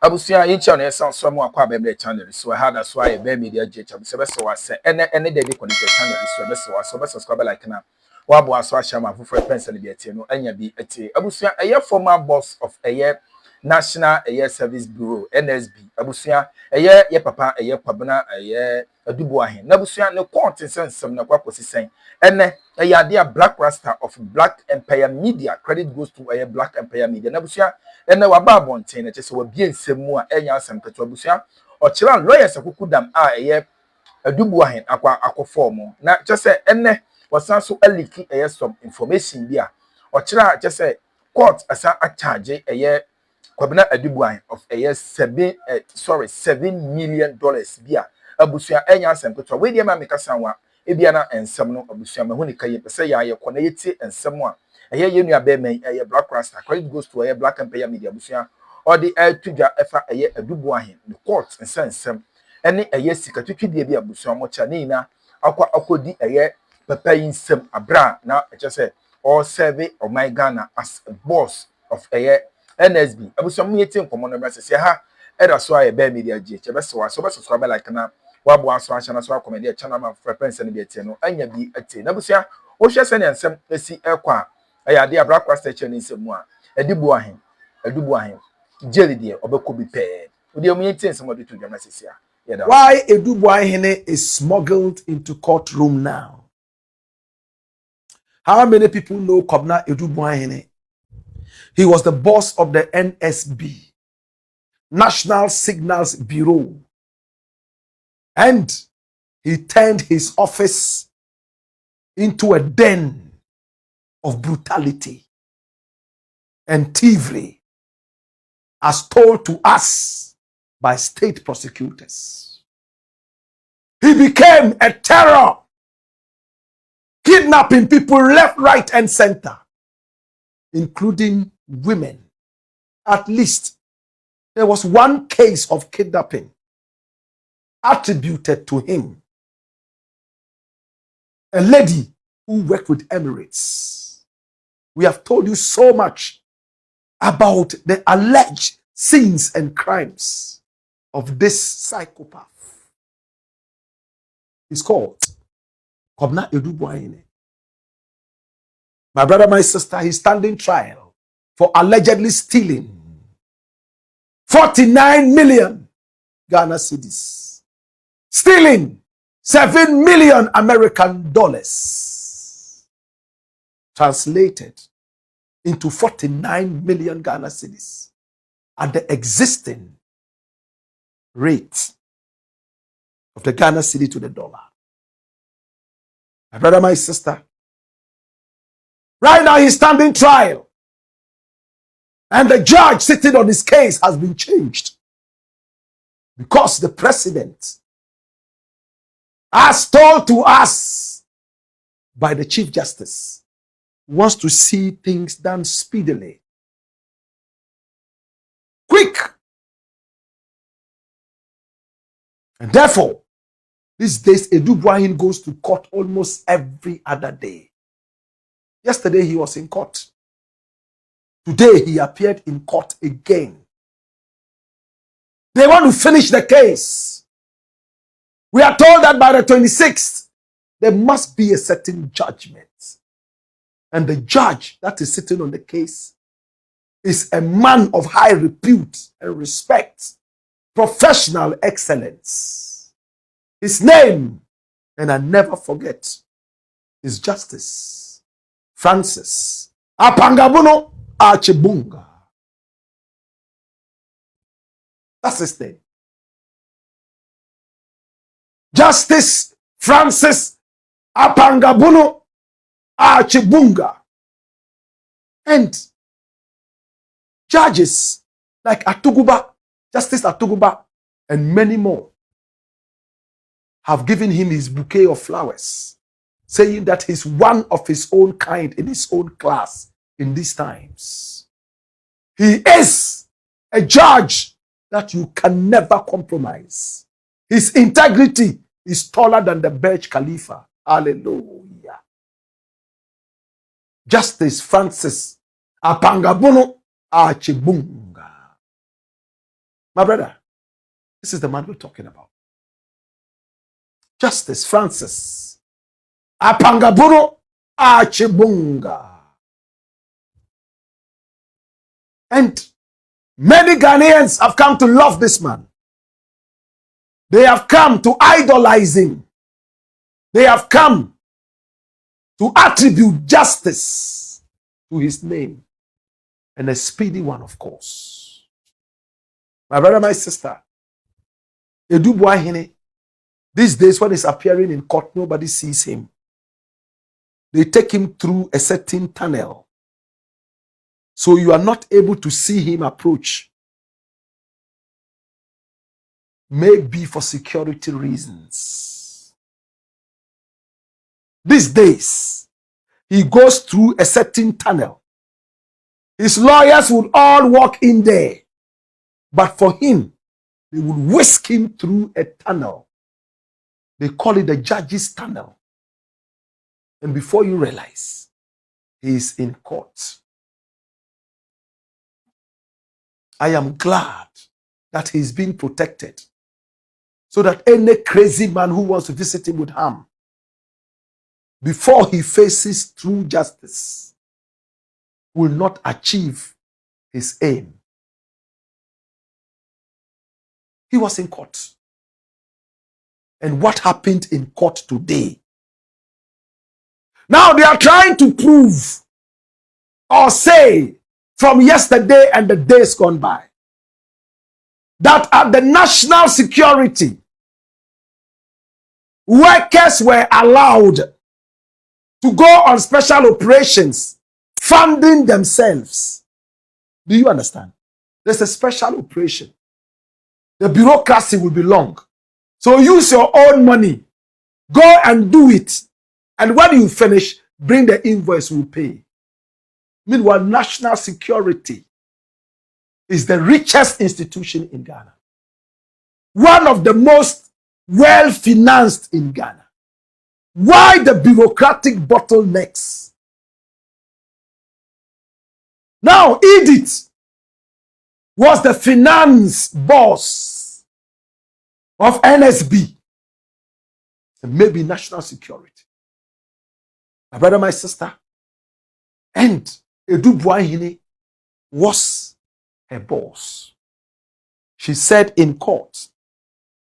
abusia yicha na esa so mu akwa bebre channel so ha da so aye be media jecha be se wase ene de connect channel so be se wase be subscribe like na wa bo aso ahia ma foforo prensa ne bi etie no anya bi etie abusia eye former boss of eye National Air Service Bureau NSB abusia ye papa kwabena Adu Boahen na abusia ne court nsensem na kwakosisen ene ade Black Rasta of Black Empire Media credit goes to Black Empire Media na abusia ene waba abonten na chese wabie nsemu a enya asem keto abusia o kira lawyers akukudam Adu Boahen akwa form na chese ene wasan so aliki some information bi a o kira chese court asa a charge kwabena Adu Boahen of $7 million bia abusua enya asem keto we dia ma mekasa wa ebia na ensem no abusua ma huni kaye pese ya ye kona yeti ensem a ye nua be men Black Rasta credit goes to Black Empire Media abusua or the tudwa efa Adu Boahen the court ensem ene sika twitwidie bi abusua mo cha ni na akodi papa yinsem abra na eche all serve of my Ghana as a boss of NSB abusia mu yeti nkomo no brase ha era so be media je che be so subscribe like na wabo aso ahia na so akomedi e channel ma frequency ne bi etie no anya bi etie na abusia wo hwe se ne ensem esi ekwa ade Black Rasta che ne nsem a Adu Boahen jeli de obekọ bi pe odi mu yeti ensem odi to dwama sesia. Why Adu Boahen is smuggled into courtroom now? How many people know Kobna Adu Boahen? He was the boss of the NSB, National Signals Bureau, and he turned his office into a den of brutality and thievery, as told to us by state prosecutors. He became a terror, kidnapping people left, right, and center, including women. At least there was one case of kidnapping attributed to him. A lady who worked with Emirates. We have told you so much about the alleged sins and crimes of this psychopath. He's called Kobna Adu Boahen. My brother, my sister, he's standing trial for allegedly stealing 49 million Ghana cedis, stealing 7 million American dollars, translated into 49 million Ghana cedis at the existing rate of the Ghana cedi to the dollar. My brother, my sister, right now he's standing trial. And the judge sitting on his case has been changed because the president has told to us by the Chief Justice wants to see things done speedily. Quick. And therefore, these days, Adu Boahen goes to court almost every other day. Yesterday, he was in court. Today, he appeared in court again. They want to finish the case. We are told that by the 26th, there must be a certain judgment. And the judge that is sitting on the case is a man of high repute and respect, professional excellence. His name, and I never forget, is Justice Francis Apangabuno Achibunga. That's his name. Justice Francis Apangabuno Achibunga. And judges like Atuguba, Justice Atuguba, and many more have given him his bouquet of flowers, saying that he's one of his own kind in his own class in these times. He is a judge that you can never compromise. His integrity is taller than the Burj Khalifa. Hallelujah. Justice Francis Apangabuno Achibunga. My brother, this is the man we're talking about. Justice Francis Apangaburo Achibunga. And many Ghanaians have come to love this man. They have come to idolize him. They have come to attribute justice to his name. And a speedy one, of course. My brother, my sister, Adu Boahen, these days when he's appearing in court, nobody sees him. They take him through a certain tunnel. So you are not able to see him approach. Maybe for security reasons. These days, he goes through a certain tunnel. His lawyers would all walk in there. But for him, they would whisk him through a tunnel. They call it the judge's tunnel. And before you realize, he is in court. I am glad that he's being protected, so that any crazy man who wants to visit him with harm, before he faces true justice, will not achieve his aim. He was in court. And what happened in court today? Now they are trying to prove or say from yesterday and the days gone by that at the national security, workers were allowed to go on special operations, funding themselves. Do you understand? There's a special operation. The bureaucracy will be long. So use your own money. Go and do it. And when you finish, bring the invoice, we'll pay. Meanwhile, national security is the richest institution in Ghana. One of the most well-financed in Ghana. Why the bureaucratic bottlenecks? Now, Edith was the finance boss of NSB. And maybe national security. My brother, my sister, and Adu Boahen was her boss. She said in court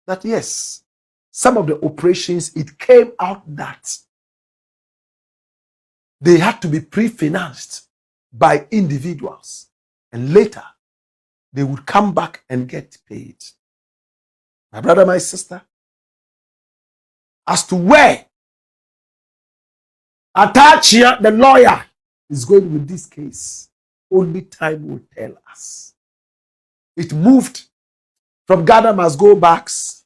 that yes, some of the operations, it came out that they had to be pre-financed by individuals, and later they would come back and get paid. My brother, my sister, as to where Atachia, the lawyer, is going with this case, only time will tell us. It moved from Ghana must go backs.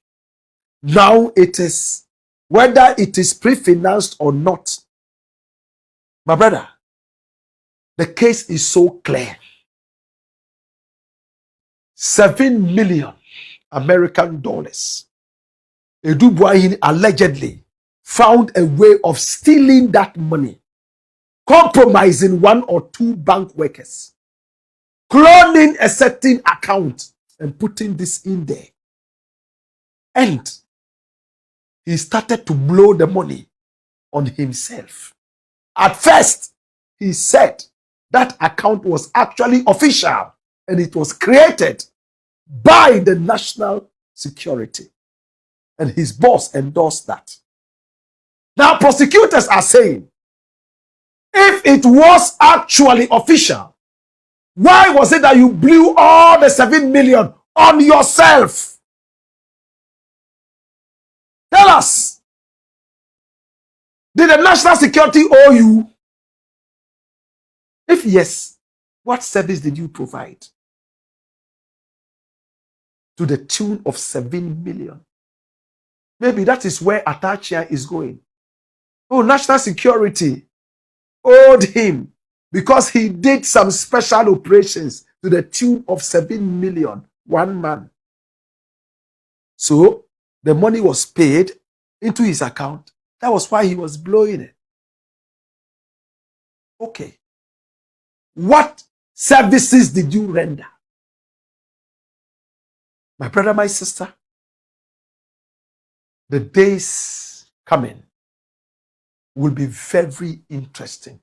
Now it is whether it is pre-financed or not. My brother, the case is so clear. 7 million American dollars. Adu Boahen allegedly found a way of stealing that money, compromising one or two bank workers, cloning a certain account and putting this in there. And he started to blow the money on himself. At first, he said that account was actually official and it was created by the national security. And his boss endorsed that. Now, prosecutors are saying, if it was actually official, why was it that you blew all the 7 million on yourself? Tell us. Did the national security owe you? If yes, what service did you provide? To the tune of 7 million. Maybe that is where Atachia is going. Oh, national security owed him because he did some special operations to the tune of 7 million, one man. So the money was paid into his account. That was why he was blowing it. Okay. What services did you render? My brother, my sister, the days coming will be very interesting.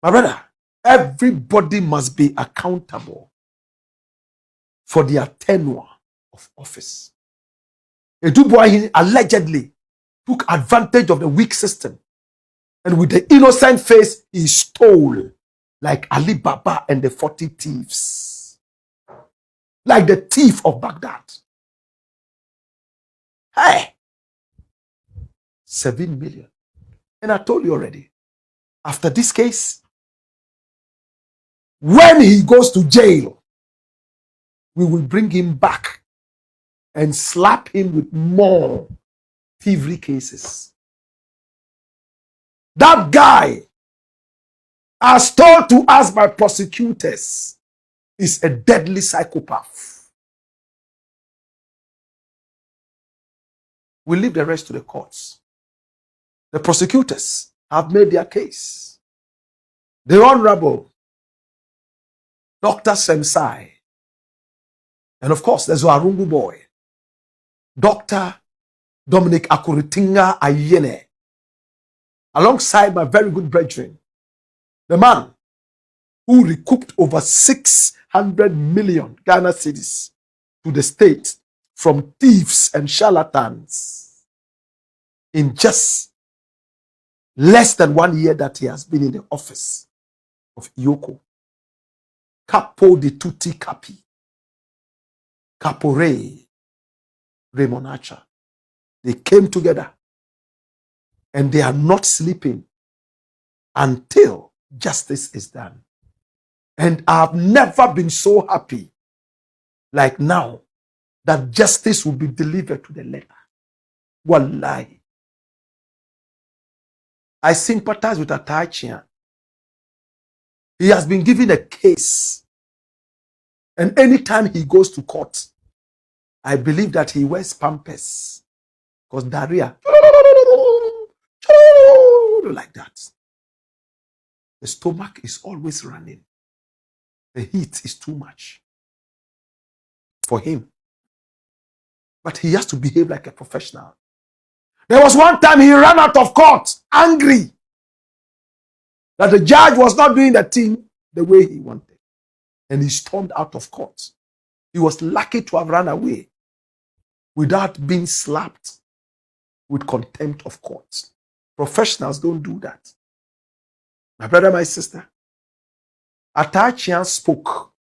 My brother, everybody must be accountable for their tenure of office. Adu Boahen allegedly took advantage of the weak system, and with the innocent face, he stole like Ali Baba and the 40 thieves, like the thief of Baghdad. Hey, 7 million. And I told you already, after this case, when he goes to jail, we will bring him back and slap him with more thievery cases. That guy, as told to us by prosecutors, is a deadly psychopath. We leave the rest to the courts. The prosecutors have made their case. The Honorable Dr. Semsai, and of course, there's Warungu boy, Dr. Dominic Akuritinga Ayene, alongside my very good brethren, the man who recouped over 600 million Ghana cedis to the state from thieves and charlatans in just less than 1 year that he has been in the office of Yoko. Capo di tutti capi. Capore Remonacha. They came together and they are not sleeping until justice is done. And I've never been so happy like now that justice will be delivered to the letter. Wallahi. I sympathize with Atachian. He has been given a case. And anytime he goes to court, I believe that he wears pampers. Because diarrhea, like that. The stomach is always running. The heat is too much for him. But he has to behave like a professional. There was one time he ran out of court, angry that the judge was not doing the thing the way he wanted. And he stormed out of court. He was lucky to have run away without being slapped with contempt of court. Professionals don't do that. My brother, my sister, Atachian spoke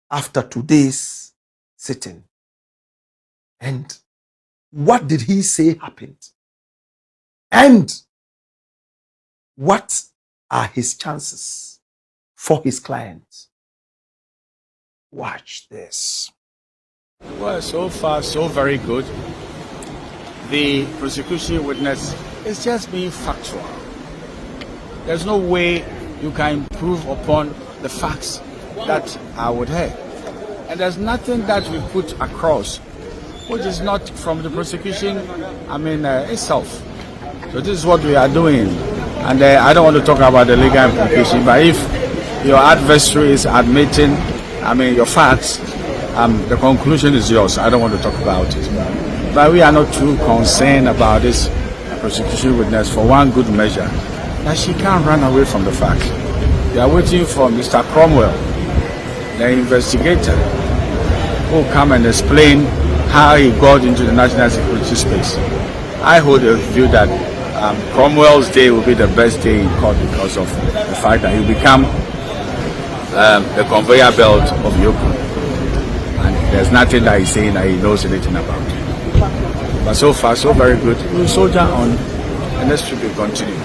after today's sitting. And what did he say happened? And what are his chances for his clients? Watch this. Well, so far, so very good. The prosecution witness is just being factual. There's no way you can improve upon the facts that I would have. And there's nothing that we put across which is not from the prosecution, itself. So this is what we are doing. And I don't want to talk about the legal implication, but if your adversary is admitting, your facts, the conclusion is yours. I don't want to talk about it. But we are not too concerned about this prosecution witness for one good measure, that she can't run away from the facts. We are waiting for Mr. Cromwell, the investigator, who will come and explain how he got into the national security space. I hold the view that Cromwell's day will be the best day in court because of the fact that he will become the conveyor belt of Yoko. And there's nothing that he's saying that he knows anything about. But so far, so very good. We'll soldier on, and this should be continuing.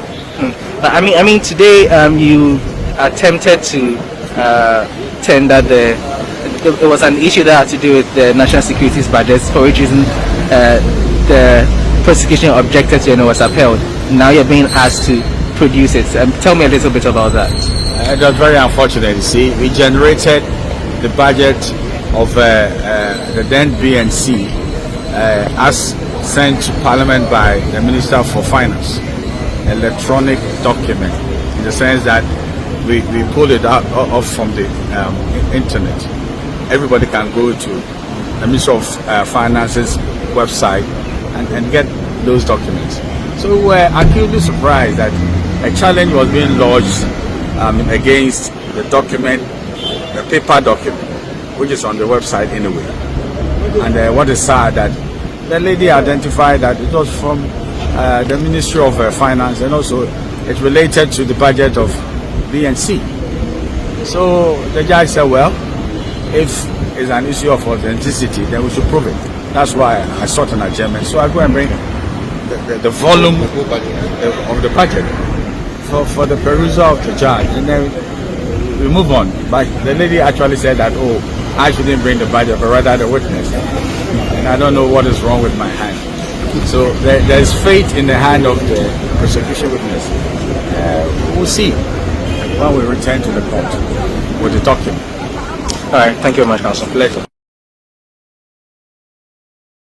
But I mean, today you attempted to tender it was an issue that had to do with the national securities budget, for which reason the prosecution objected to and it was upheld. Now you're being asked to produce it. Tell me a little bit about that. It was very unfortunate. See, we generated the budget of the then BNC as sent to Parliament by the Minister for Finance, electronic document, in the sense that we pulled it out off from the internet. Everybody can go to the Ministry of Finance's website and get those documents. So we were acutely surprised that a challenge was being lodged against the document, the paper document, which is on the website anyway. And what is sad that the lady identified that it was from the Ministry of Finance, and also it related to the budget of BNC. So the judge said, well, if it's an issue of authenticity, then we should prove it. That's why I sought an adjournment. So I go and bring the volume of the budget for the perusal of the judge, and then we move on. But the lady actually said that, oh, I shouldn't bring the budget, but rather the witness. And I don't know what is wrong with my hand. So there's faith in the hand of the prosecution witness. We'll see when we return to the court with the document. All right, thank you very much, Counsel. Pleasure.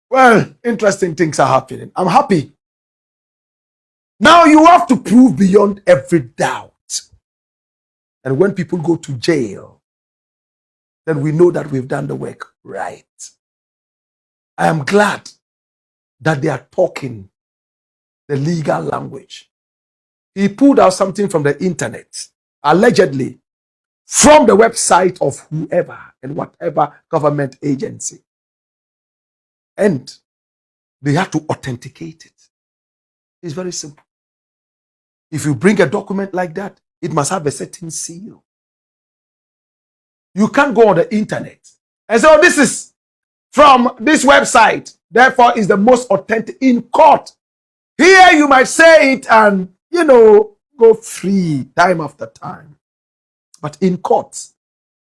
Well, interesting things are happening. I'm happy. Now you have to prove beyond every doubt. And when people go to jail, then we know that we've done the work right. I am glad that they are talking the legal language. He pulled out something from the internet, allegedly, from the website of whoever and whatever government agency. And they had to authenticate it. It's very simple. If you bring a document like that, it must have a certain seal. You can't go on the internet and say, oh, this is from this website, therefore is the most authentic. In court, here you might say it and, go free time after time. But in court,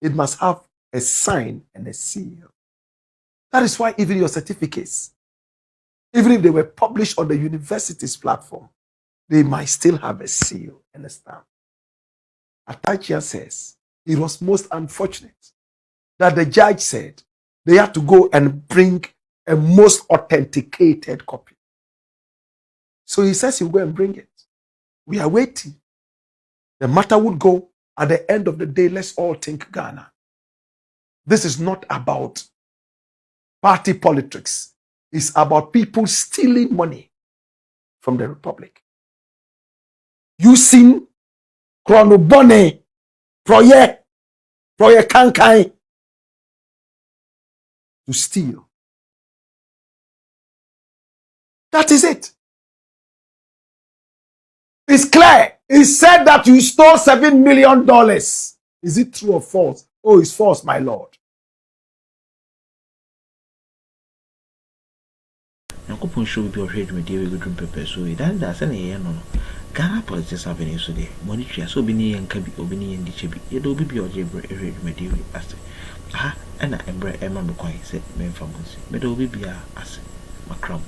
it must have a sign and a seal. That is why even your certificates, even if they were published on the university's platform, they might still have a seal and a stamp. Atachia says it was most unfortunate that the judge said they had to go and bring a most authenticated copy. So he says he'll go and bring it. We are waiting. The matter would go. At the end of the day, let's all think Ghana. This is not about party politics. It's about people stealing money from the Republic. Using Chronobone, Proye Kankai to steal. That is it. It's clear. He said that you stole $7 million. Is it true or false? Oh, it's false, my lord. Nakopon show be already with you good pepper so that's any no. Ghana politics have any so day. Monetary so be near and cabi obini and dichibi. You do be your jabber with as and I embra Emma McCoy said men from But will be as Akroma.